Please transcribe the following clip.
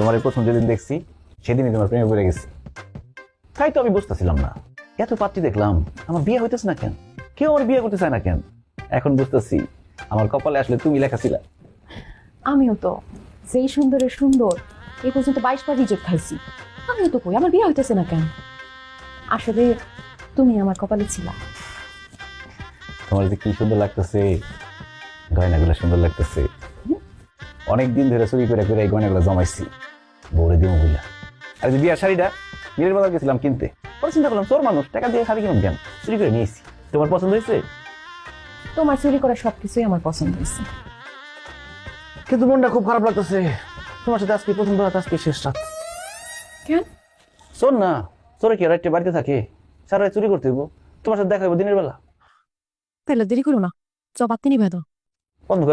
তোমার এই প্রথম যেদিন দেখছি সেদিনই তোমার প্রেমে পড়ে গেছি। তাই তো আমি বুঝতেছিলাম না, এত পাত্রী দেখলাম, আমার বিয়ে হইতেছে না কেন, কেউ আমার বিয়ে করতে চায় না কেন। এখন বুঝতেছি আমার কপালে আসলে তুমি লেখা ছিলা। আমিও তো যেই সুন্দরের সুন্দর এই পর্যন্ত 22 বার রিজেক্ট খাইছি। আমিও তো কই আমার বিয়ে হইতেছে না কেন। আসলে তুমি আমার কপালে ছিলা। তোমার যে কি সুন্দর লাগতেছে, গয়নাগুলো সুন্দর লাগতেছে। অনেকদিন ধরে চুরি করে করে এই গয়নাগুলো জমাইছি, বউরে দিব বুঝলা। আর যে বিয়ার শাড়িটা মিরের বাজার গেছিলাম কিনতে, পরে চিন্তা করলাম তোর মানুষ টাকা দিয়ে শাড়ি কিনুন কেন, চুরি করে নিয়েছি। তোমার পছন্দ হয়েছে? তোমার চুরি করা সবকিছুই আমার পছন্দ হয়েছে। কিন্তু মনটা খুব খারাপ লাগতেছে, তোমার সাথে আজকে প্রথম রাত, আজকে শেষ রাত। কেন? শোন না, তোরা কি রাত্রে বাড়িতে থাকে, সারা রাত চুরি করতে হইব, তোমার সাথে দেখা হইব দিনের বেলা। তাহলে দেরি করো না, জবাব তিনি ভেদ। বন্ধ করে